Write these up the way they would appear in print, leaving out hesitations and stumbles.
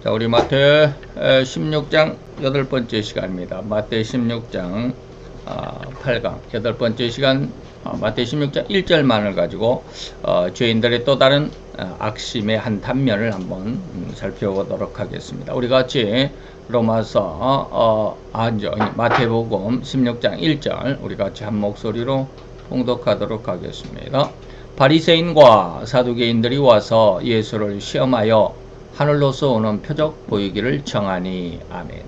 자, 우리 마태 16장 8번째 시간입니다. 마태 16장 8강 8번째 시간, 마태 16장 1절만을 가지고 죄인들의 또 다른 악심의 한 단면을 한번 살펴보도록 하겠습니다. 우리 같이 로마서 마태복음 16장 1절 우리 같이 한 목소리로 봉독하도록 하겠습니다. 바리새인과 사두개인들이 와서 예수를 시험하여 하늘로서 오는 표적 보이기를 청하니. 아멘.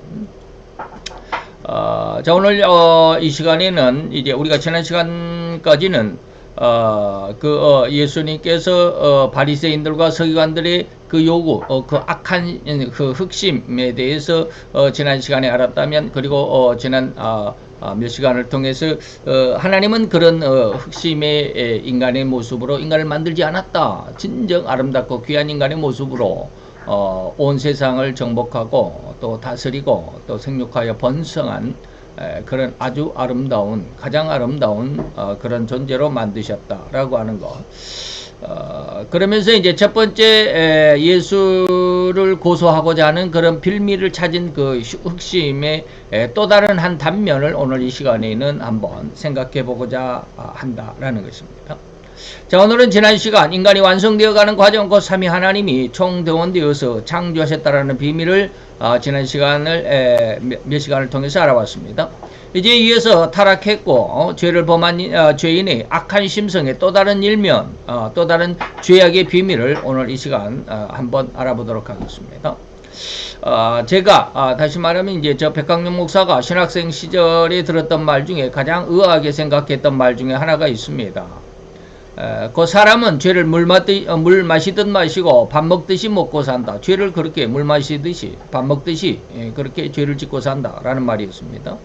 자, 오늘 이 시간에는 이제 우리가 지난 시간까지는 예수님께서 바리새인들과 서기관들의 그 요구, 그 악한 그 흑심에 대해서 지난 시간에 알았다면, 그리고 지난 몇 시간을 통해서 하나님은 그런 흑심의 인간의 모습으로 인간을 만들지 않았다. 진정 아름답고 귀한 인간의 모습으로 온 세상을 정복하고 또 다스리고 또 생육하여 번성한 그런 아주 아름다운, 가장 아름다운 그런 존재로 만드셨다라고 하는 것. 그러면서 이제 첫 번째 예수를 고소하고자 하는 그런 빌미를 찾은 그 흑심의 또 다른 한 단면을 오늘 이 시간에는 한번 생각해 보고자 한다라는 것입니다. 자, 오늘은 지난 시간 인간이 완성되어가는 과정, 곧 삼위 하나님이 총동원되어서 창조하셨다라는 비밀을 지난 시간을 몇 시간을 통해서 알아봤습니다. 이제 이어서 타락했고 죄를 범한 죄인의 악한 심성의 또 다른 일면, 또 다른 죄악의 비밀을 오늘 이 시간 한번 알아보도록 하겠습니다. 제가 다시 말하면 이제 저 백강용 목사가 신학생 시절에 들었던 말 중에 가장 의아하게 생각했던 말 중에 하나가 있습니다. 그 사람은 죄를 물 마시듯 마시고 밥 먹듯이 먹고 산다. 죄를 그렇게 물 마시듯이 밥 먹듯이 그렇게 죄를 짓고 산다 라는 말이었습니다.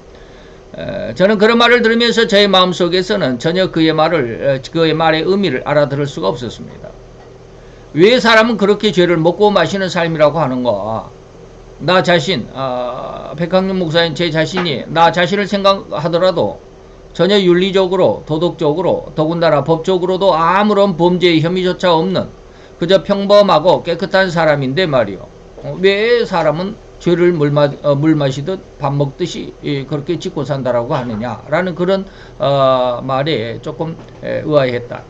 저는 그런 말을 들으면서 제 마음속에서는 전혀 그의 말의 의미를 알아들을 수가 없었습니다. 왜 사람은 그렇게 죄를 먹고 마시는 삶이라고 하는가? 나 자신, 백학년 목사인 제 자신이 나 자신을 생각하더라도 전혀 윤리적으로, 도덕적으로, 더군다나 법적으로도 아무런 범죄의 혐의조차 없는 그저 평범하고 깨끗한 사람인데 말이요. 왜 사람은 죄를 물 마시듯 밥 먹듯이 그렇게 짓고 산다라고 하느냐라는 그런 말에 조금 의아했다.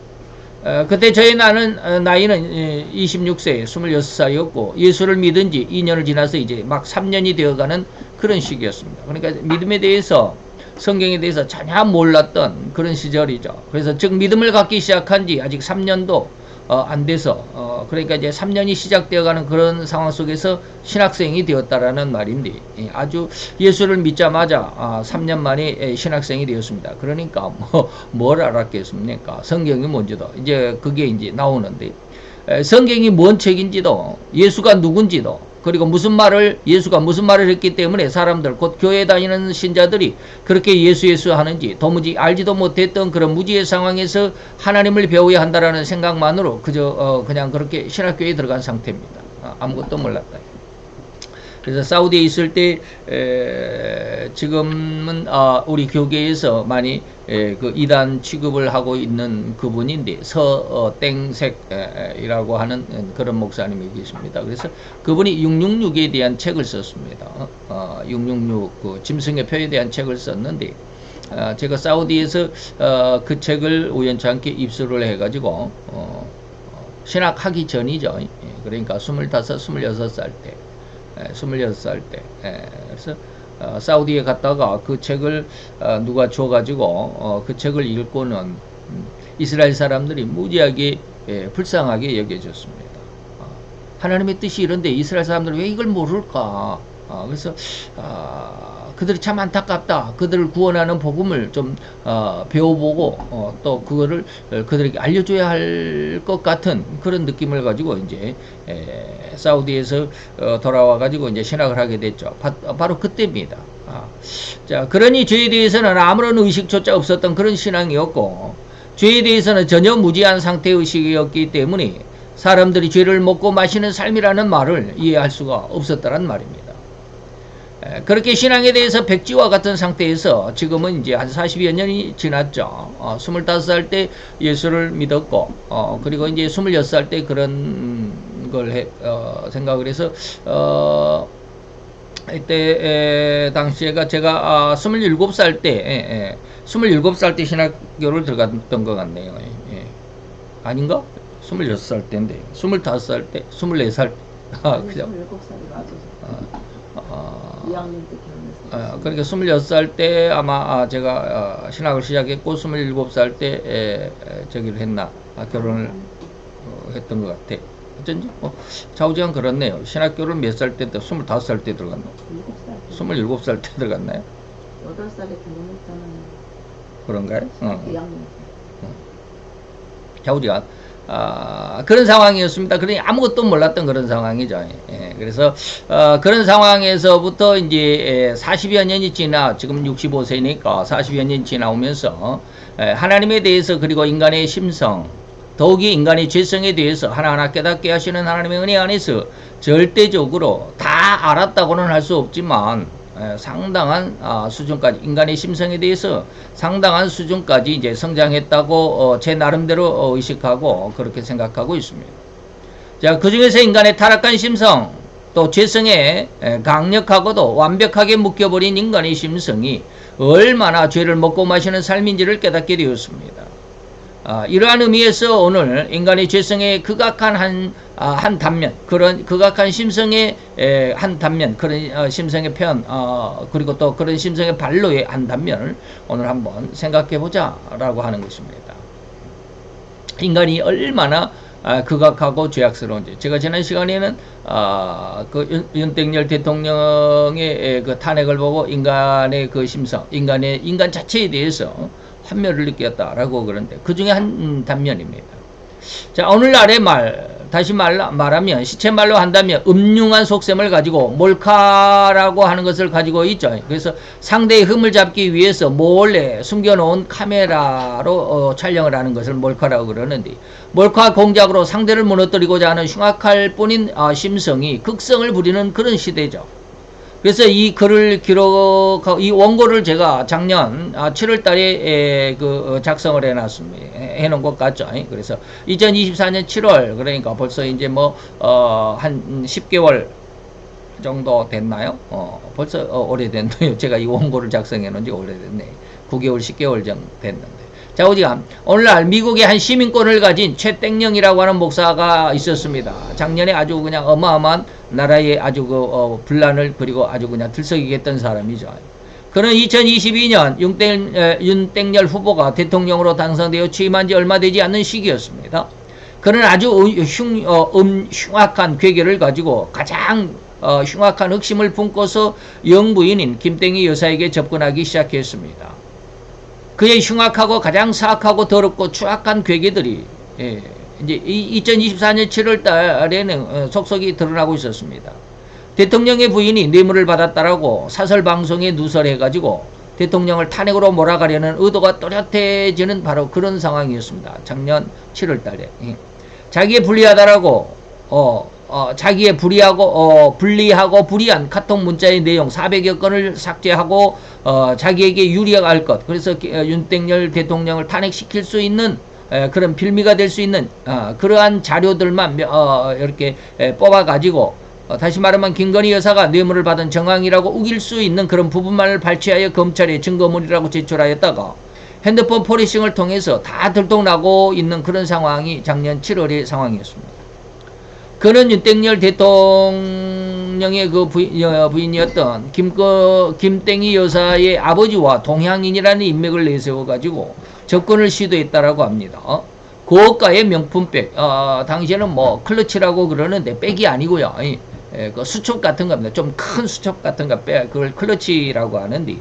그때 저의 나이는 26세, 26살이었고 예수를 믿은 지 2년을 지나서 이제 막 3년이 되어가는 그런 시기였습니다. 그러니까 믿음에 대해서, 성경에 대해서 전혀 몰랐던 그런 시절이죠. 그래서 즉 믿음을 갖기 시작한 지 아직 3년도 안 돼서 그러니까 이제 3년이 시작되어가는 그런 상황 속에서 신학생이 되었다라는 말인데, 아주 예수를 믿자마자 3년 만에 신학생이 되었습니다. 그러니까 뭘 알았겠습니까? 성경이 뭔지도 이제 그게 이제 나오는데, 성경이 뭔 책인지도, 예수가 누군지도, 그리고 예수가 무슨 말을 했기 때문에 사람들, 곧 교회 다니는 신자들이 그렇게 예수 하는지 도무지 알지도 못했던 그런 무지의 상황에서 하나님을 배워야 한다라는 생각만으로 그냥 그렇게 신학교에 들어간 상태입니다. 아무것도 몰랐다. 그래서 사우디에 있을 때 지금은 우리 교계에서 많이 그 이단 취급을 하고 있는 그분인데, 서땡색이라고 하는 그런 목사님이 계십니다. 그래서 그분이 666에 대한 책을 썼습니다. 666 그 짐승의 표에 대한 책을 썼는데, 제가 사우디에서 그 책을 우연찮게 입수를 해가지고 신학하기 전이죠. 그러니까 25, 26살 때. 26살 때. 그래서 사우디에 갔다가 그 책을 누가 줘가지고 그 책을 읽고는 이스라엘 사람들이 무지하게 불쌍하게 여겨졌습니다. 하나님의 뜻이 이런데 이스라엘 사람들은 왜 이걸 모를까? 그래서 그들이 참 안타깝다. 그들을 구원하는 복음을 좀 배워보고 또 그거를 그들에게 알려줘야 할 것 같은 그런 느낌을 가지고 이제 사우디에서 돌아와 가지고 이제 신학을 하게 됐죠. 바로 그때입니다. 자, 그러니 죄에 대해서는 아무런 의식조차 없었던 그런 신앙이었고, 죄에 대해서는 전혀 무지한 상태 의식이었기 때문에 사람들이 죄를 먹고 마시는 삶이라는 말을 이해할 수가 없었다는 말입니다. 그렇게 신앙에 대해서 백지와 같은 상태에서 지금은 이제 한 40여 년이 지났죠. 25살 때 예수를 믿었고, 그리고 이제 26살 때 그런 걸 생각을 해서 이때 당시에가 제가 27살 때 27살 때 신학교를 들어갔던 것 같네요. 예. 아닌가? 26살 때인데 25살 때 24살 그죠? 27살이 맞아서 2학년 때 결혼했어요. 그러니까 26살 때 아마 제가 신학을 시작했고 27살 때 저기를 했나 결혼을 했던 것 같아. 어쩐지 좌우지간 그렇네요. 신학교를 몇 살 때 25살 때 들어갔나? 27살 때 들어갔나요? 8살에 결혼했잖아요. 그런가요? 2학년 좌우지간 그런 상황이었습니다. 그러니 아무것도 몰랐던 그런 상황이죠. 예, 그래서 그런 상황에서부터 이제 40여 년이 지나 지금 65세니까 40여 년이 지나오면서 하나님에 대해서 그리고 인간의 심성 더욱이 인간의 죄성에 대해서 하나하나 깨닫게 하시는 하나님의 은혜 안에서 절대적으로 다 알았다고는 할 수 없지만 상당한 수준까지 인간의 심성에 대해서 상당한 수준까지 이제 성장했다고 제 나름대로 의식하고 그렇게 생각하고 있습니다. 자, 그 중에서 인간의 타락한 심성 또 죄성에 강력하고도 완벽하게 묶여버린 인간의 심성이 얼마나 죄를 먹고 마시는 삶인지를 깨닫게 되었습니다. 이러한 의미에서 오늘 인간의 죄성의 극악한 한 단면, 그런 극악한 심성의 한 단면, 그런 심성의 편, 그리고 또 그런 심성의 발로의 한 단면을 오늘 한번 생각해 보자라고 하는 것입니다. 인간이 얼마나 극악하고 죄악스러운지. 제가 지난 시간에는 그 윤석열 대통령의 그 탄핵을 보고 인간의 그 심성, 인간 자체에 대해서 환멸을 느꼈다라고 그러는데 그 중에 한 단면입니다. 자, 오늘날의 다시 말하면 시체말로 한다면 음흉한 속셈을 가지고 몰카라고 하는 것을 가지고 있죠. 그래서 상대의 흠을 잡기 위해서 몰래 숨겨놓은 카메라로 촬영을 하는 것을 몰카라고 그러는데 몰카 공작으로 상대를 무너뜨리고자 하는 흉악할 뿐인 심성이 극성을 부리는 그런 시대죠. 그래서 이 글을 기록하고 이 원고를 제가 작년 7월 달에 작성을 해놓은 것 같죠. 그래서 2024년 7월 그러니까 벌써 이제 한 10개월 정도 됐나요? 벌써 오래됐네요. 제가 이 원고를 작성해 놓은 지 오래됐네. 9개월 10개월 정도 됐는데. 자, 오지간 오늘날 미국의 한 시민권을 가진 최땡령이라고 하는 목사가 있었습니다. 작년에 아주 그냥 어마어마한 나라의 아주 분란을 그리고 아주 그냥 들썩이게 했던 사람이죠. 그는 2022년 윤석열 후보가 대통령으로 당선되어 취임한 지 얼마 되지 않는 시기였습니다. 그는 아주 흉악한 괴계를 가지고 가장 흉악한 흑심을 품고서 영부인인 김땡희 여사에게 접근하기 시작했습니다. 그의 흉악하고 가장 사악하고 더럽고 추악한 괴계들이 이제 2024년 7월 달에는 속속이 드러나고 있었습니다. 대통령의 부인이 뇌물을 받았다라고 사설 방송에 누설해가지고 대통령을 탄핵으로 몰아가려는 의도가 또렷해지는 바로 그런 상황이었습니다. 작년 7월 달에 자기의 불리하다라고 자기의 불리하고 불이한 카톡 문자의 내용 400여 건을 삭제하고 자기에게 유리할 것, 그래서 윤석열 대통령을 탄핵시킬 수 있는 그런 빌미가 될 수 있는 그러한 자료들만 이렇게 뽑아가지고 다시 말하면 김건희 여사가 뇌물을 받은 정황이라고 우길 수 있는 그런 부분만을 발췌하여 검찰에 증거물이라고 제출하였다가 핸드폰 포리싱을 통해서 다 들통나고 있는 그런 상황이 작년 7월의 상황이었습니다. 그는 윤석열 대통령의 그 부인이었던 김땡희 여사의 아버지와 동향인이라는 인맥을 내세워가지고 접근을 시도했다라고 합니다. 고가의 명품백, 당시에는 클러치라고 그러는데 백이 아니고요. 그 수첩 같은 겁니다. 좀 큰 수첩 같은 거 그걸 클러치라고 하는데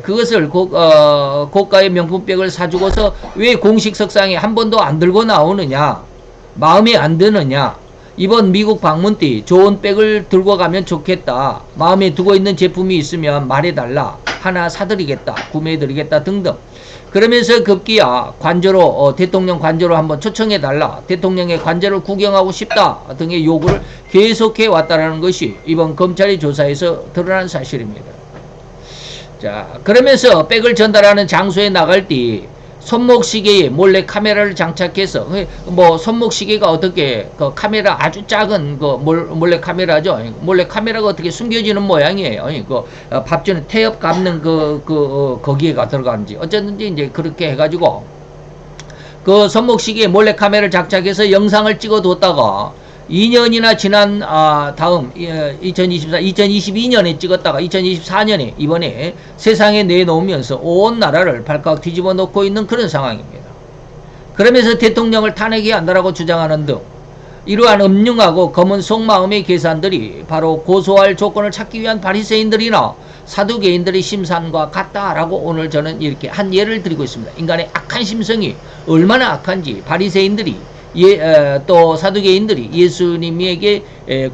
그것을 고가의 명품백을 사주고서 왜 공식 석상에 한 번도 안 들고 나오느냐, 마음에 안 드느냐, 이번 미국 방문 때 좋은 백을 들고 가면 좋겠다, 마음에 두고 있는 제품이 있으면 말해달라, 하나 사드리겠다, 구매해드리겠다 등등. 그러면서 급기야 관저로 대통령 관저로 한번 초청해달라, 대통령의 관저를 구경하고 싶다 등의 요구를 계속해 왔다라는 것이 이번 검찰의 조사에서 드러난 사실입니다. 자, 그러면서 백을 전달하는 장소에 나갈 때 손목시계에 몰래 카메라를 장착해서 뭐 손목시계가 어떻게 그 카메라 아주 작은 그 몰래 카메라죠. 몰래 카메라가 어떻게 숨겨지는 모양이에요. 그 밥 주는 태엽 감는 거기에가 들어가는지 어쨌든지 이제 그렇게 해가지고 그 손목시계에 몰래 카메라를 장착해서 영상을 찍어뒀다가 2년이나 지난 다음 2022년에 찍었다가 2024년에 이번에 세상에 내놓으면서 온 나라를 발칵 뒤집어 놓고 있는 그런 상황입니다. 그러면서 대통령을 탄핵해야 한다라고 주장하는 등 이러한 음흉하고 검은 속마음의 계산들이 바로 고소할 조건을 찾기 위한 바리새인들이나 사두개인들의 심산과 같다라고 오늘 저는 이렇게 한 예를 드리고 있습니다. 인간의 악한 심성이 얼마나 악한지 바리새인들이 또 사두개인들이 예수님에게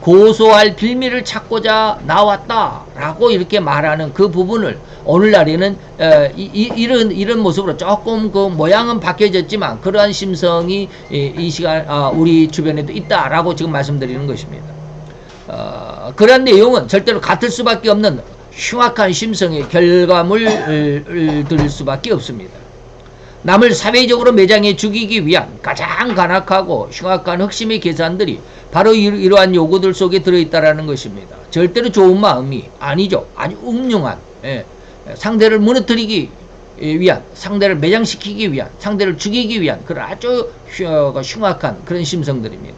고소할 빌미를 찾고자 나왔다라고 이렇게 말하는 그 부분을 오늘날에는 이런 모습으로 조금 그 모양은 바뀌어졌지만 그러한 심성이 이 시간 우리 주변에도 있다라고 지금 말씀드리는 것입니다. 그러한 내용은 절대로 같을 수밖에 없는 흉악한 심성의 결과물을 들 수밖에 없습니다. 남을 사회적으로 매장해 죽이기 위한 가장 간악하고 흉악한 흑심의 계산들이 바로 이러한 요구들 속에 들어있다라는 것입니다. 절대로 좋은 마음이 아니죠. 아주 음흉한 상대를 무너뜨리기 위한, 상대를 매장시키기 위한, 상대를 죽이기 위한 그런 아주 흉악한 그런 심성들입니다.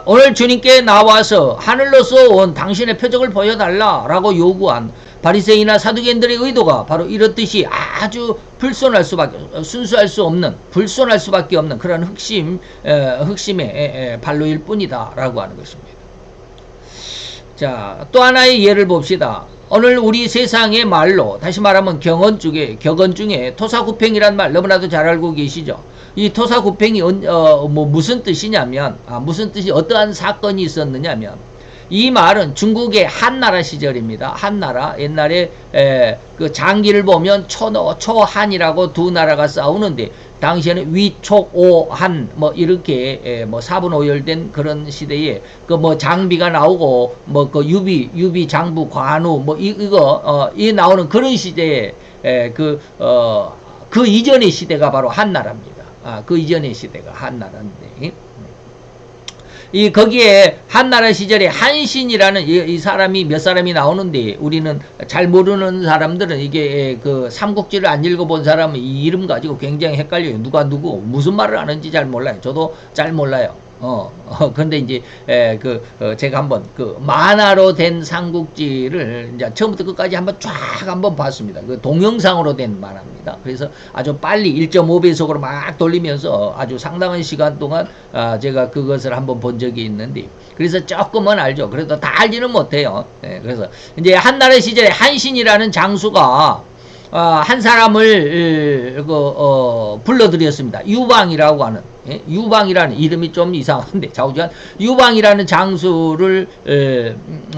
오늘 주님께 나와서 하늘로서 온 당신의 표적을 보여달라라고 요구한 바리새인이나 사두개인들의 의도가 바로 이렇듯이 아주 불손할 수밖에, 순수할 수 없는, 불손할 수밖에 없는 그런 흑심의 발로일 뿐이다라고 하는 것입니다. 자, 또 하나의 예를 봅시다. 오늘 우리 세상의 말로 다시 말하면 격언 중에 토사구팽이란 말 너무나도 잘 알고 계시죠. 이 토사구팽이 무슨 뜻이냐면 무슨 뜻이 어떠한 사건이 있었느냐면 이 말은 중국의 한나라 시절입니다. 한나라 옛날에 그 장기를 보면 초한이라고 두 나라가 싸우는데 당시에는 위촉오한 뭐 이렇게 뭐 사분오열된 그런 시대에 그 뭐 장비가 나오고 뭐 그 유비 장부 관우 뭐 이거 나오는 그런 시대에 그 이전의 시대가 바로 한나라입니다. 그 이전의 시대가 한나라인데. 거기에 한나라 시절에 한신이라는 이 사람이 몇 사람이 나오는데 우리는 잘 모르는 사람들은 이게 그 삼국지를 안 읽어본 사람은 이 이름 가지고 굉장히 헷갈려요. 누가 누구 무슨 말을 하는지 잘 몰라요. 저도 잘 몰라요. 근데 이제 제가 한번 그 만화로 된 삼국지를 이제 처음부터 끝까지 한번 쫙 한번 봤습니다. 그 동영상으로 된 만화입니다. 그래서 아주 빨리 1.5배속으로 막 돌리면서 아주 상당한 시간 동안 제가 그것을 한번 본 적이 있는데 그래서 조금은 알죠. 그래도 다 알지는 못해요. 그래서 이제 한나라 시절에 한신이라는 장수가 한 사람을 불러들였습니다. 유방이라고 하는 유방이라는 이름이 좀 이상한데 좌우지간 유방이라는 장수를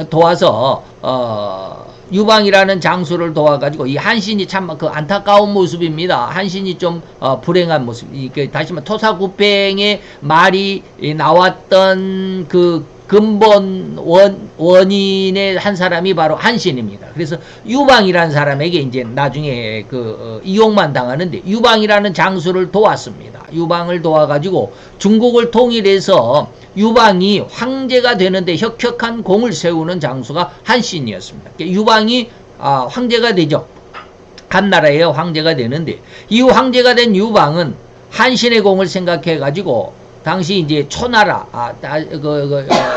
도와서 유방이라는 장수를 도와가지고 이 한신이 참 그 안타까운 모습입니다. 한신이 좀 불행한 모습. 다시 말해 토사구팽의 말이 나왔던 그 근본 원인의 한 사람이 바로 한신입니다. 그래서 유방이라는 사람에게 이제 나중에 이용만 당하는데 유방이라는 장수를 도왔습니다. 유방을 도와가지고 중국을 통일해서 유방이 황제가 되는데 혁혁한 공을 세우는 장수가 한신이었습니다. 유방이 황제가 되죠. 한나라의 황제가 되는데 이 황제가 된 유방은 한신의 공을 생각해 가지고 당시 이제 초나라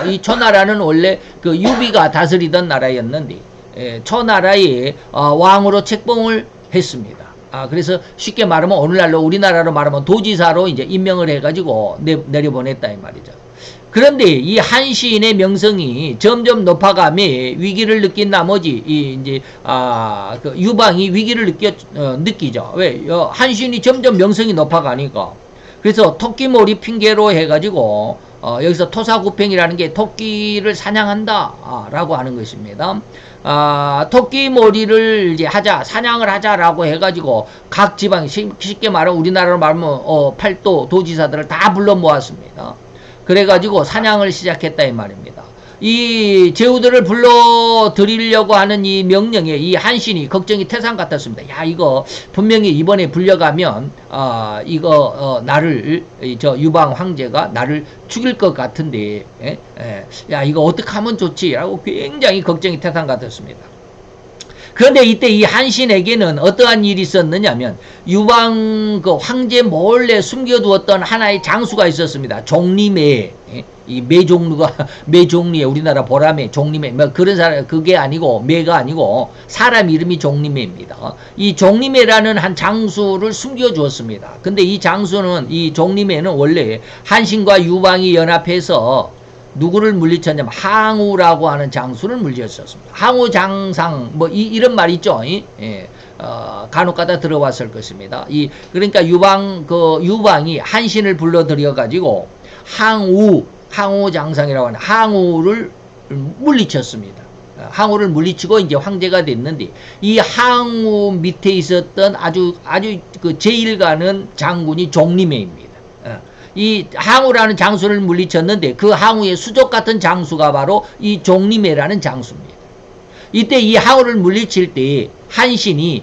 이 초나라는 원래 그 유비가 다스리던 나라였는데 초나라의 왕으로 책봉을 했습니다. 그래서 쉽게 말하면 오늘날로 우리나라로 말하면 도지사로 이제 임명을 해가지고 내려보냈다 이 말이죠. 그런데 이 한신의 명성이 점점 높아가며 위기를 느낀 나머지 이제 그 유방이 위기를 느끼죠. 왜? 한신이 점점 명성이 높아가니까. 그래서 토끼몰이 핑계로 해가지고 여기서 토사구팽이라는 게 토끼를 사냥한다 라고 하는 것입니다. 토끼몰이를 이제 사냥을 하자라고 해가지고 각 지방 쉽게 말하면 우리나라로 말하면 팔도 도지사들을 다 불러 모았습니다. 그래가지고 사냥을 시작했다 이 말입니다. 이 제후들을 불러들이려고 하는 이 명령에 이 한신이 걱정이 태산 같았습니다. 야, 이거 분명히 이번에 불려가면 나를 저 유방 황제가 나를 죽일 것 같은데, 야, 이거 어떻게 하면 좋지라고 굉장히 걱정이 태산 같았습니다. 그런데 이때 이 한신에게는 어떠한 일이 있었느냐면 유방 그 황제 몰래 숨겨두었던 하나의 장수가 있었습니다. 종리매. 이 매종리에 우리나라 보라매 종리매 뭐 그런 사람 그게 아니고 매가 아니고 사람 이름이 종리매입니다. 이 종리매라는 한 장수를 숨겨주었습니다. 근데 이 장수는 이 종리매는 원래 한신과 유방이 연합해서 누구를 물리쳤냐면 항우라고 하는 장수를 물리쳤습니다. 항우 장상 뭐 이런 말 있죠. 간혹가다 들어왔을 것입니다. 그러니까 유방이 한신을 불러들여 가지고 항우 장상이라고 하는 항우를 물리쳤습니다. 항우를 물리치고 이제 황제가 됐는데 이 항우 밑에 있었던 아주 그 제일 가는 장군이 종리매입니다. 이 항우라는 장수를 물리쳤는데 그 항우의 수족 같은 장수가 바로 이 종리매라는 장수입니다. 이때 이 항우를 물리칠 때 한신이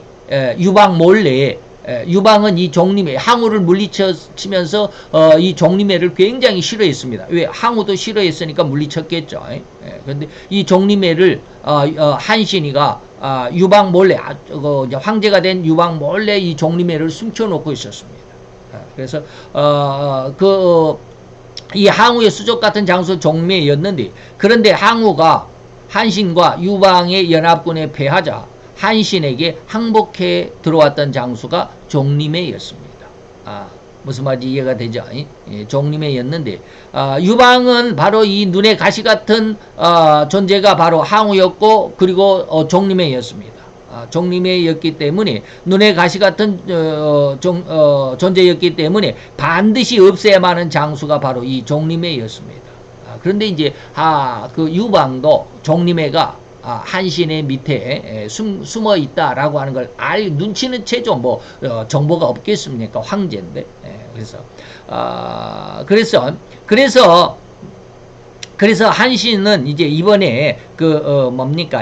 유방 몰래 유방은 이 종리매 항우를 물리치면서 이 종리매를 굉장히 싫어했습니다. 왜? 항우도 싫어했으니까 물리쳤겠죠. 그런데 이 종리매를 한신이가 유방 몰래 황제가 된 유방 몰래 이 종리매를 숨겨놓고 있었습니다. 그래서 이 항우의 수족 같은 장수 종리매였는데 그런데 항우가 한신과 유방의 연합군에 패하자 한신에게 항복해 들어왔던 장수가 종리매였습니다. 무슨 말인지 이해가 되죠? 종리매였는데 유방은 바로 이 눈에 가시 같은 존재가 바로 항우였고 그리고 종리매였습니다. 종리매였기 때문에 눈에 가시 같은 존재였기 때문에 반드시 없애야만 하는 장수가 바로 이 종리매였습니다. 그런데 이제 그 유방도 종리매가 한신의 밑에 숨어 있다라고 하는 걸 눈치는 채죠. 뭐 정보가 없겠습니까? 황제인데. 그래서 한신은 이제 이번에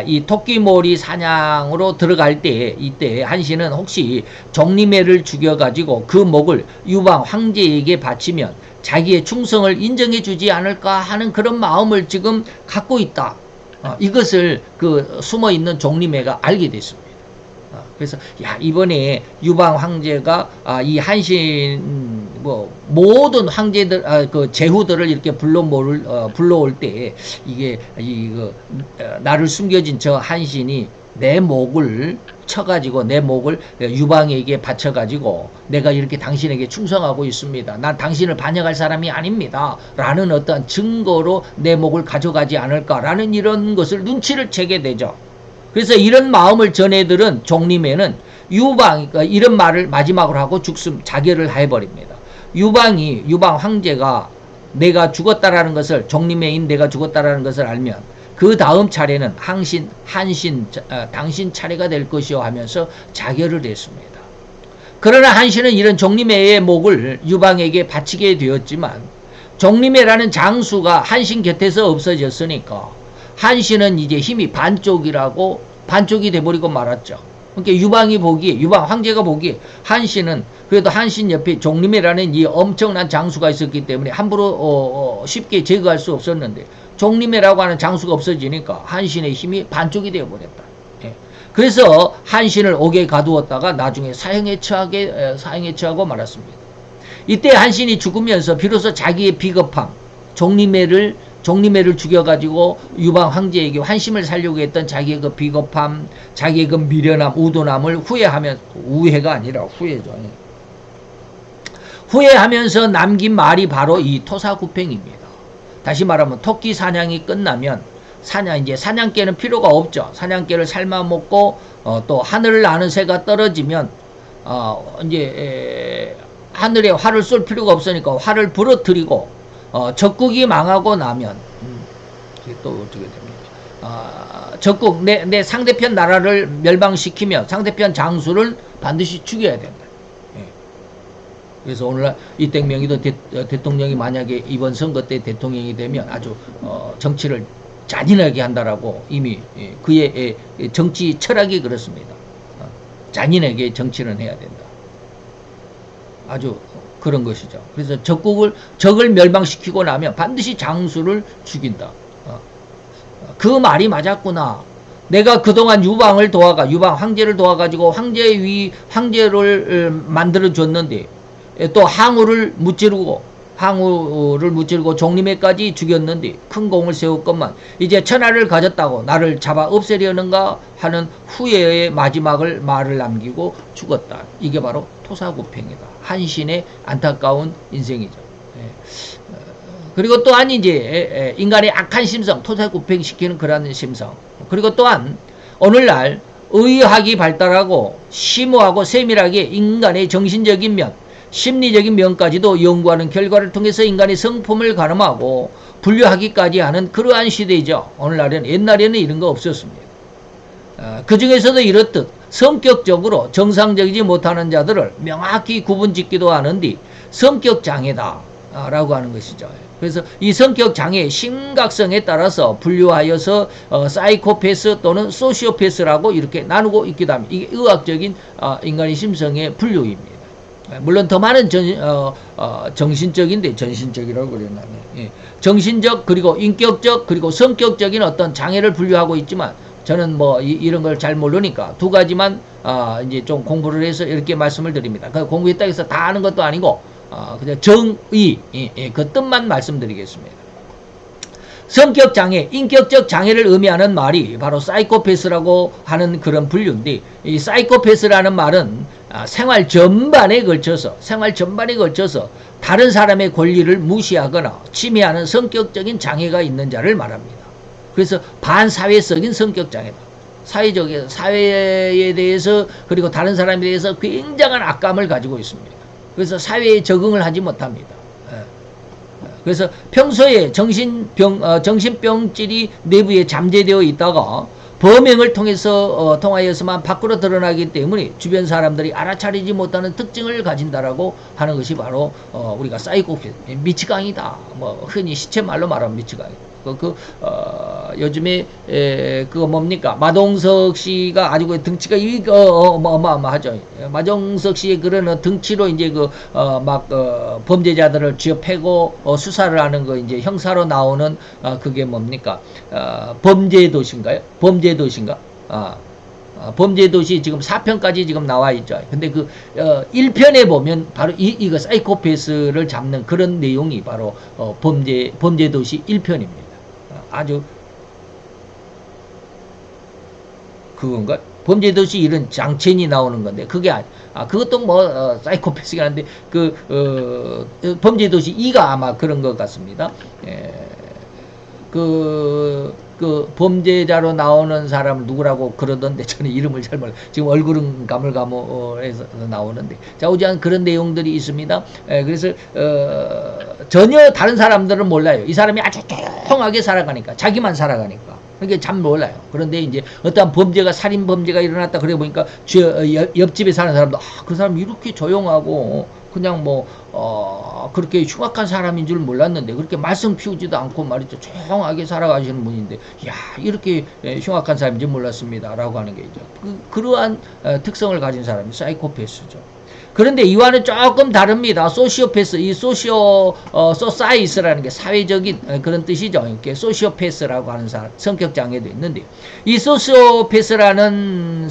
이 토끼몰이 사냥으로 들어갈 때 이때 한신은 혹시 종리매를 죽여가지고 그 목을 유방 황제에게 바치면 자기의 충성을 인정해 주지 않을까 하는 그런 마음을 지금 갖고 있다. 이것을 숨어 있는 종리매가 알게 됐습니다. 그래서 이번에 유방 황제가 이 한신 모든 황제들 제후들을 이렇게 불러올 때 이게 나를 숨겨진 저 한신이 내 목을 쳐가지고 내 목을 유방에게 바쳐가지고 내가 이렇게 당신에게 충성하고 있습니다. 난 당신을 반역할 사람이 아닙니다. 라는 어떤 증거로 내 목을 가져가지 않을까라는 이런 것을 눈치를 채게 되죠. 그래서 이런 마음을 전해들은 종리매는 이런 말을 마지막으로 하고 자결을 해버립니다. 유방 황제가 내가 죽었다라는 것을 종리매인 내가 죽었다라는 것을 알면 그 다음 차례는 한신 당신 차례가 될 것이요 하면서 자결을 했습니다. 그러나 한신은 이런 종리매의 목을 유방에게 바치게 되었지만 종리매라는 장수가 한신 곁에서 없어졌으니까 한신은 이제 힘이 반쪽이 돼버리고 말았죠. 그러니까 유방 황제가 보기에 한신은 그래도 한신 옆에 종리매라는 이 엄청난 장수가 있었기 때문에 함부로 쉽게 제거할 수 없었는데 종리매라고 하는 장수가 없어지니까 한신의 힘이 반쪽이 되어버렸다. 그래서 한신을 옥에 가두었다가 나중에 사형에 처하고 말았습니다. 이때 한신이 죽으면서 비로소 자기의 비겁함, 종리매를 죽여가지고 유방 황제에게 환심을 살려고 했던 자기의 그 비겁함, 자기의 그 미련함, 우둔함을 우회가 아니라 후회죠. 후회하면서 남긴 말이 바로 이 토사구팽입니다. 다시 말하면 토끼 사냥이 끝나면 이제 사냥개는 필요가 없죠. 사냥개를 삶아 먹고 또 하늘을 나는 새가 떨어지면 이제 하늘에 활을 쏠 필요가 없으니까 활을 부러뜨리고 적국이 망하고 나면 이게 또 어떻게 됩니까? 적국 내 상대편 나라를 멸망시키며 상대편 장수를 반드시 죽여야 된다. 그래서 오늘날 이땡명이도 대통령이 만약에 이번 선거 때 대통령이 되면 아주 정치를 잔인하게 한다라고 이미 그의 정치 철학이 그렇습니다. 잔인하게 정치는 해야 된다. 아주 그런 것이죠. 그래서 적을 멸망시키고 나면 반드시 장수를 죽인다. 그 말이 맞았구나. 내가 그동안 황제를 도와가지고 황제를 만들어줬는데, 또 항우를 무찌르고 종림회까지 죽였는데 큰 공을 세웠건만 이제 천하를 가졌다고 나를 잡아 없애려는가 하는 후회의 마지막을 말을 남기고 죽었다. 이게 바로 토사구팽이다. 한신의 안타까운 인생이죠. 그리고 또한 이제 인간의 악한 심성, 토사구팽 시키는 그러한 심성. 그리고 또한 오늘날 의학이 발달하고 심오하고 세밀하게 인간의 정신적인 면, 심리적인 면까지도 연구하는 결과를 통해서 인간의 성품을 가늠하고 분류하기까지 하는 그러한 시대이죠. 오늘날에는. 옛날에는 이런 거 없었습니다. 그 중에서도 이렇듯 성격적으로 정상적이지 못하는 자들을 명확히 구분짓기도 하는데 성격장애다 라고 하는 것이죠. 그래서 이 성격장애의 심각성에 따라서 분류하여서 사이코패스 또는 소시오패스라고 이렇게 나누고 있기도 합니다. 이게 의학적인 인간의 심성의 분류입니다. 물론 더 많은 정신적인데 전신적이라고 그랬나요? 예. 정신적 그리고 인격적 그리고 성격적인 어떤 장애를 분류하고 있지만 저는 뭐 이런 걸 잘 모르니까 두 가지만 이제 좀 공부를 해서 이렇게 말씀을 드립니다. 공부했다고 해서 다 아는 것도 아니고 그냥 정의 그 뜻만 말씀드리겠습니다. 성격 장애, 인격적 장애를 의미하는 말이 바로 사이코패스라고 하는 그런 분류인데, 이 사이코패스라는 말은 생활 전반에 걸쳐서 다른 사람의 권리를 무시하거나 침해하는 성격적인 장애가 있는 자를 말합니다. 그래서 반사회적인 성격 장애다. 사회에 대해서 그리고 다른 사람에 대해서 굉장한 악감을 가지고 있습니다. 그래서 사회에 적응을 하지 못합니다. 그래서 평소에 정신병질이 내부에 잠재되어 있다가 범행을 통하여서만 밖으로 드러나기 때문에 주변 사람들이 알아차리지 못하는 특징을 가진다라고 하는 것이 바로 우리가 사이코패스, 미치광이다. 뭐 흔히 시체말로 말하면 미치광이. 요즘에 그거 뭡니까? 마동석 씨가 아주 등치가 어마어마하죠. 마동석 씨의 그런 등치로 이제 범죄자들을 쥐어패고 수사를 하는 거 이제 형사로 나오는 그게 뭡니까? 범죄도시인가요? 범죄도시인가? 범죄도시 지금 4편까지 지금 나와 있죠. 근데 1편에 보면 바로 이거 사이코패스를 잡는 그런 내용이 바로 범죄도시 1편입니다. 아주 그건가? 범죄도시 이런 장첸이 나오는 건데 그게 그것도 뭐 사이코패스긴 한데 범죄도시 2가 아마 그런 것 같습니다. 범죄자로 나오는 사람을 누구라고 그러던데 저는 이름을 잘 몰라요. 지금 얼굴은 가물가물해서 나오는데 자, 오지한 그런 내용들이 있습니다. 그래서 전혀 다른 사람들은 몰라요. 이 사람이 아주 조용하게 살아가니까, 자기만 살아가니까 그게 참 몰라요. 그런데 이제 어떤 살인 범죄가 일어났다 그래 보니까 옆집에 사는 사람도 그 사람 이렇게 조용하고 그냥 그렇게 흉악한 사람인 줄 몰랐는데 그렇게 말썽 피우지도 않고 말이죠. 조용하게 살아가시는 분인데 이렇게 흉악한 사람인 줄 몰랐습니다 라고 하는 게 있죠. 그러한 특성을 가진 사람이 사이코패스죠. 그런데 이와는 조금 다릅니다. 소시오패스, 이 소사이스라는 게 사회적인 그런 뜻이죠. 이렇게 소시오패스라고 하는 사람, 성격 장애도 있는데, 이 소시오패스라는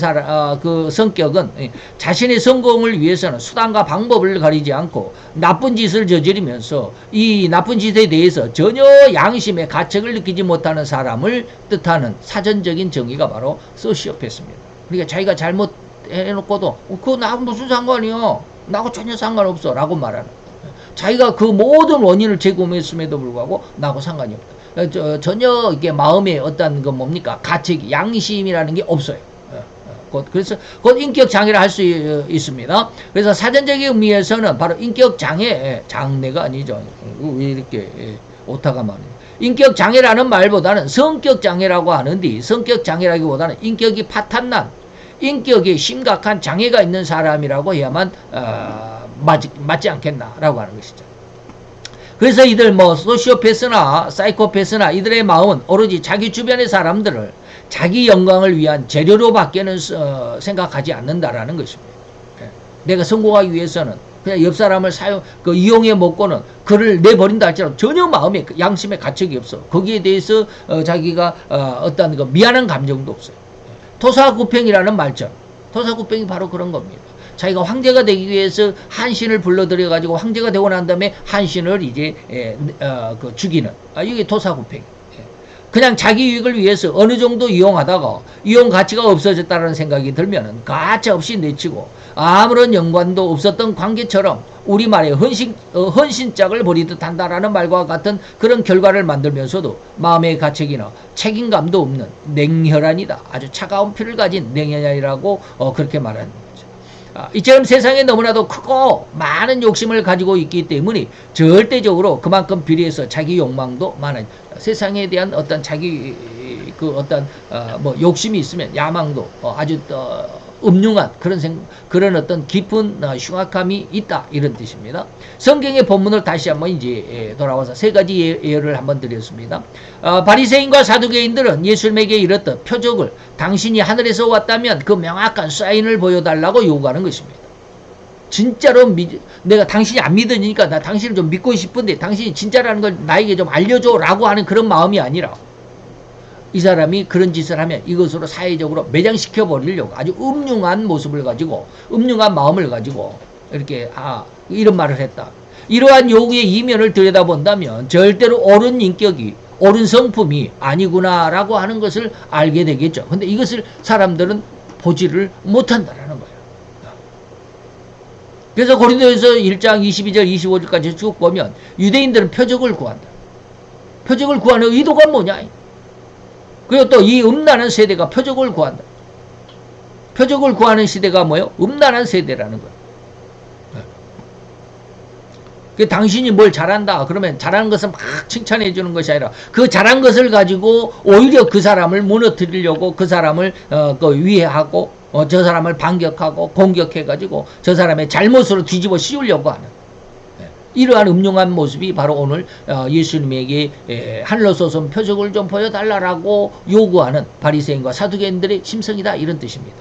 그 성격은 자신의 성공을 위해서는 수단과 방법을 가리지 않고 나쁜 짓을 저지르면서 이 나쁜 짓에 대해서 전혀 양심의 가책을 느끼지 못하는 사람을 뜻하는 사전적인 정의가 바로 소시오패스입니다. 그러니까 자기가 잘못 해놓고도 그거 나하고 무슨 상관이요? 나하고 전혀 상관없어 라고 말하는, 자기가 그 모든 원인을 제공했음에도 불구하고 나하고 상관이 없다. 전혀 이게 마음에 어떤 뭡니까? 가책, 양심이라는 게 없어요. 그래서 곧 인격 장애를 할 수 있습니다. 그래서 사전적인 의미에서는 바로 인격 장애가 아니죠. 왜 이렇게 오타가 많아요. 인격 장애라는 말보다는 성격 장애라고 하는데, 성격 장애라기보다는 인격이 파탄난, 인격에 심각한 장애가 있는 사람이라고 해야만 맞지 않겠나라고 하는 것이죠. 그래서 이들 뭐 소시오패스나 사이코패스나 이들의 마음은 오로지 자기 주변의 사람들을 자기 영광을 위한 재료로 밖에는 생각하지 않는다라는 것입니다. 내가 성공하기 위해서는 그냥 옆 사람을 이용해 먹고는 그를 내버린다 할지라도 전혀 마음에 양심에 가책이 없어. 거기에 대해서 자기가 어떤 미안한 감정도 없어요. 토사구팽이라는 말처럼 토사구팽이 바로 그런 겁니다. 자기가 황제가 되기 위해서 한신을 불러들여 가지고 황제가 되고 난 다음에 한신을 이제 죽이는 이게 토사구팽. 그냥 자기 이익을 위해서 어느 정도 이용하다가 이용 가치가 없어졌다는 생각이 들면은 가차 없이 내치고 아무런 연관도 없었던 관계처럼 우리말에 헌신짝을 벌이듯 한다라는 말과 같은 그런 결과를 만들면서도 마음의 가책이나 책임감도 없는 냉혈한이다. 아주 차가운 피를 가진 냉혈한이라고 그렇게 말하는 거죠. 이처럼 세상에 너무나도 크고 많은 욕심을 가지고 있기 때문에 절대적으로 그만큼 비례해서 자기 욕망도 많은 세상에 대한 어떤 자기 욕심이 있으면 야망도 아주 음흉한 그런 어떤 깊은 흉악함이 있다 이런 뜻입니다. 성경의 본문을 다시 한번 이제 돌아와서 세 가지 예를 한번 드렸습니다. 바리새인과 사두개인들은 예수님에게 이렇듯 표적을 당신이 하늘에서 왔다면 그 명확한 사인을 보여달라고 요구하는 것입니다. 진짜로 내가 당신이 안 믿으니까 나 당신을 좀 믿고 싶은데 당신이 진짜라는 걸 나에게 좀 알려줘 라고 하는 그런 마음이 아니라 이 사람이 그런 짓을 하면 이것으로 사회적으로 매장시켜 버리려고 아주 음흉한 모습을 가지고 음흉한 마음을 가지고 이렇게 이런 말을 했다. 이러한 요구의 이면을 들여다본다면 절대로 옳은 인격이 옳은 성품이 아니구나라고 하는 것을 알게 되겠죠. 근데 이것을 사람들은 보지를 못한다라는 거예요. 그래서 고린도전서 1장 22절 25절까지 쭉 보면 유대인들은 표적을 구한다. 표적을 구하는 의도가 뭐냐? 그리고 또 이 음란한 세대가 표적을 구한다. 표적을 구하는 시대가 뭐예요? 음란한 세대라는 거예요. 당신이 뭘 잘한다 그러면 잘하는 것은 막 칭찬해 주는 것이 아니라 그 잘한 것을 가지고 오히려 그 사람을 무너뜨리려고 그 사람을 위해하고 저 사람을 반격하고 공격해 가지고 저 사람의 잘못으로 뒤집어 씌우려고 하는 이러한 음흉한 모습이 바로 오늘 예수님에게 하늘로서 표적을 좀 보여달라고 요구하는 바리새인과 사두개인들의 심성이다 이런 뜻입니다.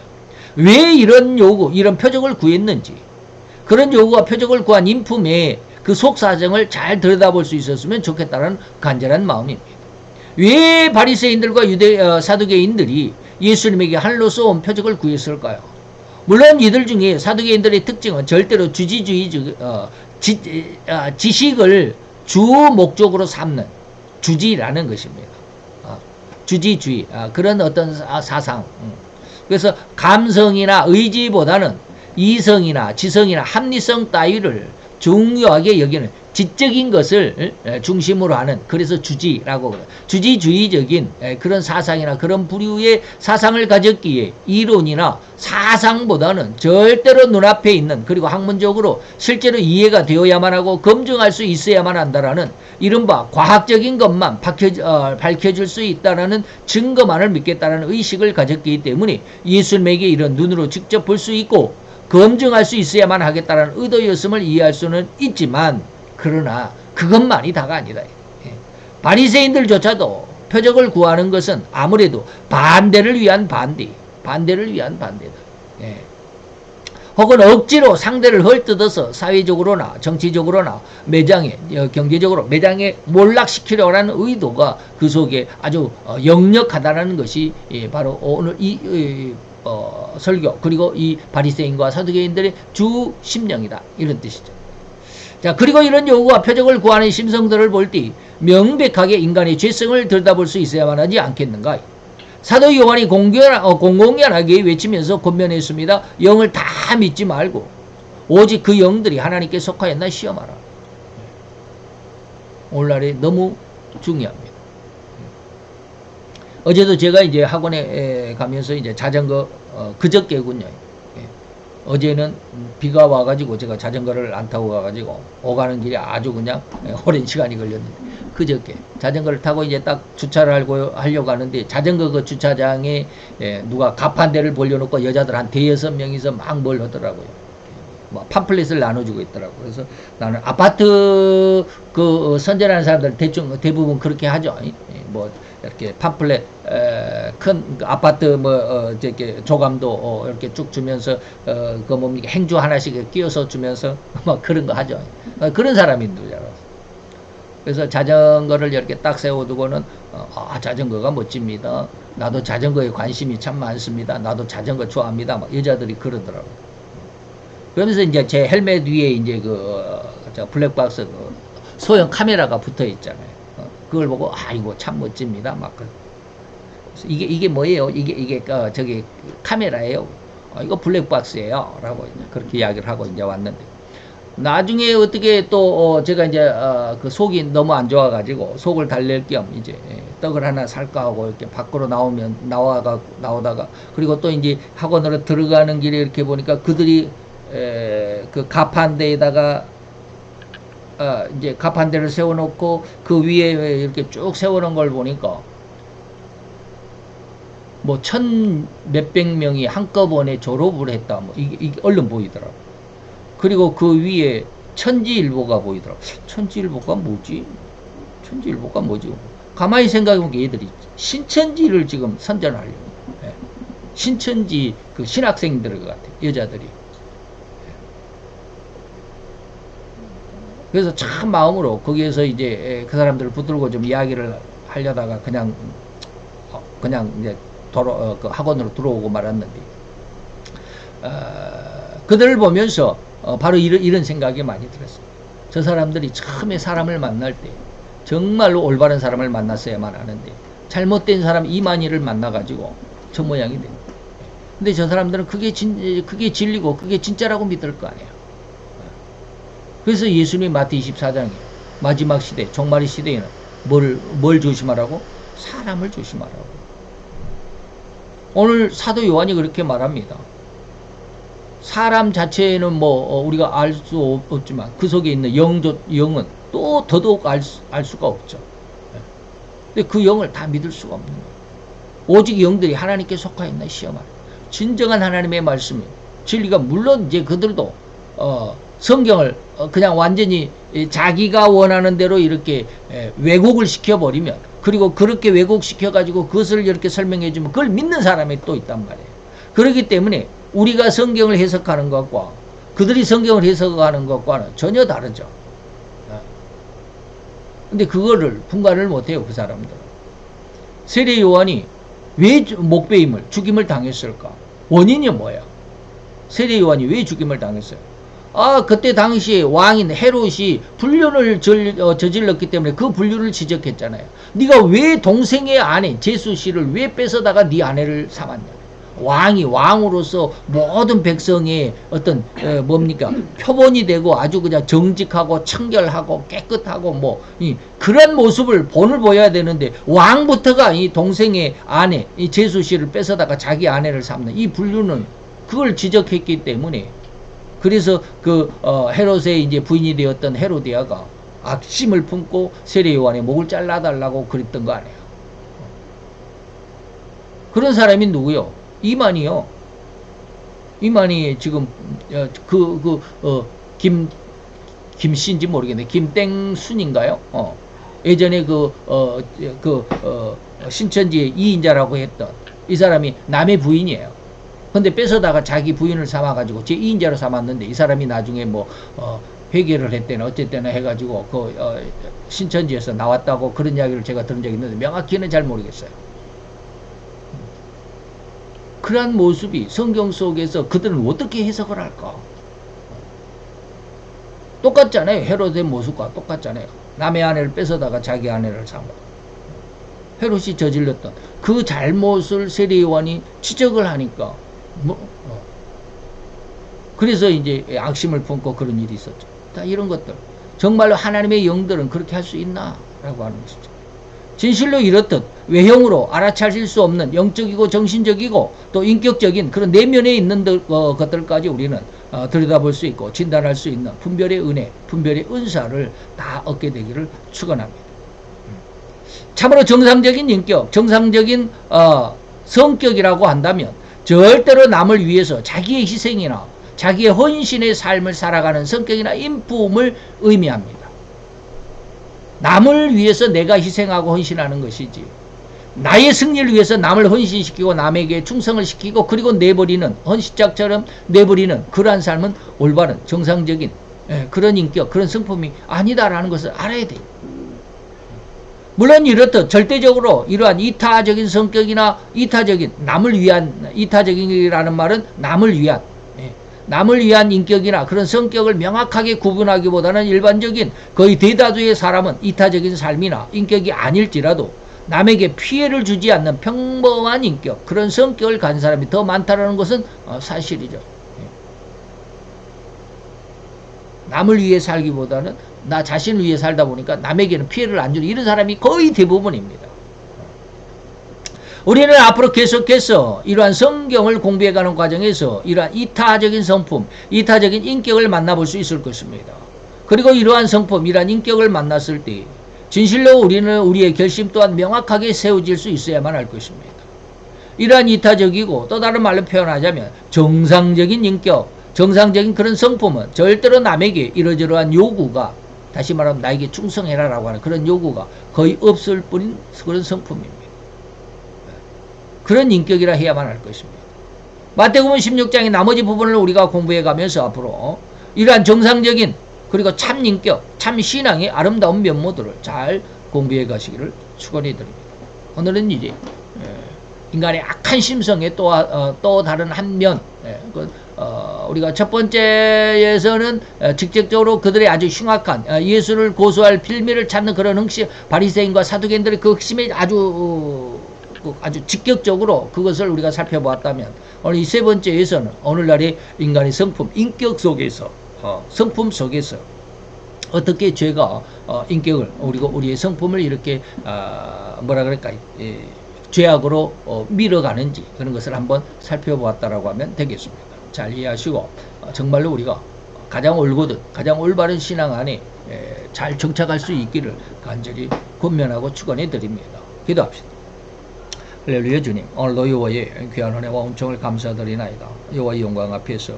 왜 이런 요구, 이런 표적을 구했는지 그런 요구와 표적을 구한 인품의 그 속사정을 잘 들여다볼 수 있었으면 좋겠다는 간절한 마음입니다. 왜 바리새인들과 사두개인들이 예수님에게 하늘로서 온 표적을 구했을까요? 물론 이들 중에 사두개인들의 특징은 절대로 지식을 주 목적으로 삼는 주지라는 것입니다. 주지주의 그런 어떤 사상. 그래서 감성이나 의지보다는 이성이나 지성이나 합리성 따위를 중요하게 여기는 지적인 것을 중심으로 하는 그래서 주지라고 주지주의적인 그런 사상이나 그런 부류의 사상을 가졌기에 이론이나 사상보다는 절대로 눈앞에 있는 그리고 학문적으로 실제로 이해가 되어야만 하고 검증할 수 있어야만 한다라는 이른바 과학적인 것만 밝혀줄 수 있다라는 증거만을 믿겠다는 의식을 가졌기 때문에 예수님에게 이런 눈으로 직접 볼 수 있고 검증할 수 있어야만 하겠다는 의도였음을 이해할 수는 있지만 그러나 그것만이 다가 아니다. 바리새인들조차도 표적을 구하는 것은 아무래도 반대를 위한 반대다. 혹은 억지로 상대를 헐뜯어서 사회적으로나 정치적으로나 경제적으로 매장에 몰락시키려고 하는 의도가 그 속에 아주 역력하다는 것이 바로 오늘 이 설교 그리고 이 바리새인과 사두개인들의 주 심령이다 이런 뜻이죠. 자, 그리고 이런 요구와 표적을 구하는 심성들을 볼 때 명백하게 인간의 죄성을 들여다볼 수 있어야만 하지 않겠는가? 사도 요한이 공공연하게 외치면서 권면했습니다. 영을 다 믿지 말고 오직 그 영들이 하나님께 속하였나 시험하라. 오늘날에 너무 중요합니다. 어제도 제가 이제 학원에 가면서 이제 자전거 그저께군요. 어제는 비가 와가지고 제가 자전거를 안 타고 가가지고 오가는 길에 아주 그냥 오랜 시간이 걸렸는데 그저께 자전거를 타고 이제 딱 주차를 하려고 하는데 자전거 그 주차장에 누가 가판대를 벌려놓고 여자들 한 5-6명이서 막 뭘 하더라고요. 뭐 팜플렛을 나눠주고 있더라고. 그래서 나는 아파트 그 선전하는 사람들 대부분 그렇게 하죠. 뭐 이렇게 팜플렛 큰 아파트 뭐 저기 조감도 이렇게 쭉 주면서 그 뭡니까 행주 하나씩 끼워서 주면서 막 그런 거 하죠. 그런 사람이 누구냐. 그래서 자전거를 이렇게 딱 세워두고는 자전거가 멋집니다. 나도 자전거에 관심이 참 많습니다. 나도 자전거 좋아합니다. 막 여자들이 그러더라고. 그러면서 이제 제 헬멧 위에 이제 저 블랙박스 소형 카메라가 붙어 있잖아요. 그걸 보고 이거 참 멋집니다. 막 이게 뭐예요? 이게 저기 카메라예요. 이거 블랙박스예요. 라고 그렇게 이야기를 하고 이제 왔는데 나중에 어떻게 또 제가 이제 그 속이 너무 안 좋아가지고 속을 달랠 겸 이제 떡을 하나 살까 하고 이렇게 밖으로 나오다가 그리고 또 이제 학원으로 들어가는 길에 이렇게 보니까 그들이 그 가판대에다가 이제 가판대를 세워놓고 그 위에 이렇게 쭉 세워놓은 걸 보니까 뭐 1,몇백 명이 한꺼번에 졸업을 했다. 뭐 이게 얼른 보이더라고. 그리고 그 위에 천지일보가 보이더라고. 천지일보가 뭐지? 천지일보가 뭐지? 가만히 생각해보면 얘들이 신천지를 지금 선전하려고. 신천지 그 신학생들 같아. 여자들이. 그래서 참 마음으로 거기에서 이제 그 사람들을 붙들고 좀 이야기를 하려다가 그냥 이제 그 학원으로 들어오고 말았는데 그들을 보면서 바로 이런 생각이 많이 들었어요. 저 사람들이 처음에 사람을 만날 때 정말로 올바른 사람을 만났어야만 하는데 잘못된 사람 이만희를 만나가지고 저 모양이 됩니다. 근데 저 사람들은 그게 진리고 그게 진짜라고 믿을 거 아니에요. 그래서 예수님이 마태 24장에 마지막 시대, 종말의 시대에는 뭘 조심하라고? 사람을 조심하라고. 오늘 사도 요한이 그렇게 말합니다. 사람 자체는 뭐 우리가 알 수 없지만 그 속에 있는 영은 또 더더욱 알 수가 없죠. 근데 그 영을 다 믿을 수가 없는 거예요. 오직 영들이 하나님께 속하 있나 시험하라. 진정한 하나님의 말씀이 진리가 물론 이제 그들도 성경을 그냥 완전히 자기가 원하는 대로 이렇게 왜곡을 시켜버리면 그리고 그렇게 왜곡시켜가지고 그것을 이렇게 설명해주면 그걸 믿는 사람이 또 있단 말이에요. 그렇기 때문에 우리가 성경을 해석하는 것과 그들이 성경을 해석하는 것과는 전혀 다르죠. 근데 그거를 분간을 못해요. 그 사람들은. 세례 요한이 왜 목배임을 죽임을 당했을까? 원인이 뭐야? 세례 요한이 왜 죽임을 당했어요? 그때 당시에 왕인 헤롯이 불륜을 저질렀기 때문에 그 불륜을 지적했잖아요. 네가 왜 동생의 아내 제수씨를 왜 뺏어다가 네 아내를 삼았냐? 왕으로서 모든 백성의 어떤 뭡니까 표본이 되고 아주 그냥 정직하고 청결하고 깨끗하고 뭐 그런 모습을 본을 보여야 되는데 왕부터가 이 동생의 아내 이 제수씨를 뺏어다가 자기 아내를 삼는 이 불륜은 그걸 지적했기 때문에 그래서 그 헤롯의 이제 부인이 되었던 헤로디아가 악심을 품고 세례 요한의 목을 잘라달라고 그랬던 거 아니에요. 그런 사람이 누구요? 이만희요. 이만희 지금 김씨인지 모르겠네. 김땡순인가요? 예전에 신천지의 이인자라고 했던 이 사람이 남의 부인이에요. 근데 뺏어다가 자기 부인을 삼아가지고 제 2인자로 삼았는데 이 사람이 나중에 회개를 했대나 어쨌대나 해가지고 신천지에서 나왔다고 그런 이야기를 제가 들은 적이 있는데 명확히는 잘 모르겠어요. 그러한 모습이 성경 속에서 그들은 어떻게 해석을 할까? 똑같잖아요. 헤롯의 모습과 똑같잖아요. 남의 아내를 뺏어다가 자기 아내를 삼아. 헤롯이 저질렀던 그 잘못을 세례 요한이 지적을 하니까 그래서 이제 악심을 품고 그런 일이 있었죠. 다 이런 것들. 정말로 하나님의 영들은 그렇게 할 수 있나? 라고 하는 것이죠. 진실로 이렇듯 외형으로 알아차릴 수 없는 영적이고 정신적이고 또 인격적인 그런 내면에 있는 것들까지 우리는 들여다볼 수 있고 진단할 수 있는 분별의 은혜, 분별의 은사를 다 얻게 되기를 축원합니다. 참으로 정상적인 인격, 정상적인 성격이라고 한다면 절대로 남을 위해서 자기의 희생이나 자기의 헌신의 삶을 살아가는 성격이나 인품을 의미합니다. 남을 위해서 내가 희생하고 헌신하는 것이지, 나의 승리를 위해서 남을 헌신시키고 남에게 충성을 시키고 그리고 내버리는, 헌신짝처럼 내버리는 그러한 삶은 올바른 정상적인 그런 인격, 그런 성품이 아니다라는 것을 알아야 돼요. 물론 이렇듯 절대적으로 이러한 이타적인 성격이나 이타적인, 남을 위한, 이타적인이라는 말은 남을 위한, 남을 위한 인격이나 그런 성격을 명확하게 구분하기보다는 일반적인 거의 대다수의 사람은 이타적인 삶이나 인격이 아닐지라도 남에게 피해를 주지 않는 평범한 인격, 그런 성격을 가진 사람이 더 많다는 것은 사실이죠. 남을 위해 살기보다는 나 자신을 위해 살다 보니까 남에게는 피해를 안 주는 이런 사람이 거의 대부분입니다. 우리는 앞으로 계속해서 이러한 성경을 공부해가는 과정에서 이러한 이타적인 성품, 이타적인 인격을 만나볼 수 있을 것입니다. 그리고 이러한 성품, 이러한 인격을 만났을 때 진실로 우리는 우리의 결심 또한 명확하게 세워질 수 있어야만 할 것입니다. 이러한 이타적이고 또 다른 말로 표현하자면 정상적인 인격, 정상적인 그런 성품은 절대로 남에게 이러저러한 요구가, 다시 말하면 나에게 충성해라라고 하는 그런 요구가 거의 없을 뿐인 그런 성품입니다. 그런 인격이라 해야만 할 것입니다. 마태복음 16장의 나머지 부분을 우리가 공부해 가면서 앞으로 이러한 정상적인 그리고 참 인격, 참 신앙의 아름다운 면모들을 잘 공부해 가시기를 축원해 드립니다. 오늘은 이제 인간의 악한 심성의 또 다른 한 면, 우리가 첫 번째에서는 직접적으로 그들의 아주 흉악한 예수를 고소할 빌미를 찾는 그런 흥심, 바리새인과 사두개인들의 그 핵심에 아주 직격적으로 그것을 우리가 살펴보았다면, 오늘 이 세 번째에서는 오늘날의 인간의 성품, 인격 속에서, 성품 속에서 어떻게 죄가 인격을, 우리의 성품을 이렇게 뭐라 그럴까, 죄악으로 밀어가는지 그런 것을 한번 살펴보았다라고 하면 되겠습니다. 잘 이해하시고 정말로 우리가 가장 옳거든, 가장 올바른 신앙 안에 잘 정착할 수 있기를 간절히 권면하고 축원해 드립니다. 기도합시다. 할렐루야. 주님, 오늘도 여호와의 귀한 은혜와 은총을 감사드리나이다. 여호와의 영광 앞에서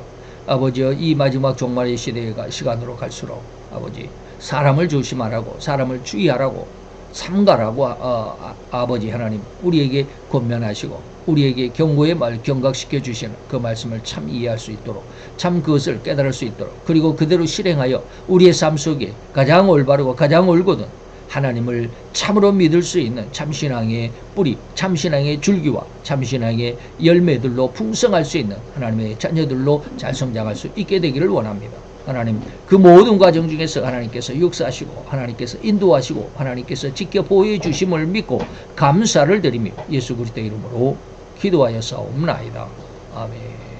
아버지여, 이 마지막 종말의 시간으로 갈수록 아버지, 사람을 조심하라고, 사람을 주의하라고, 삼가라고 아버지 하나님 우리에게 권면하시고 우리에게 경고의 말 경각시켜 주시는 그 말씀을 참 이해할 수 있도록, 참 그것을 깨달을 수 있도록, 그리고 그대로 실행하여 우리의 삶 속에 가장 올바르고 가장 옳거든 하나님을 참으로 믿을 수 있는 참신앙의 뿌리, 참신앙의 줄기와 참신앙의 열매들로 풍성할 수 있는 하나님의 자녀들로 잘 성장할 수 있게 되기를 원합니다. 하나님, 그 모든 과정 중에서 하나님께서 역사하시고 하나님께서 인도하시고 하나님께서 지켜 보호해 주심을 믿고 감사를 드리며 예수 그리스도의 이름으로 기도하여 싸움나이다. 아멘.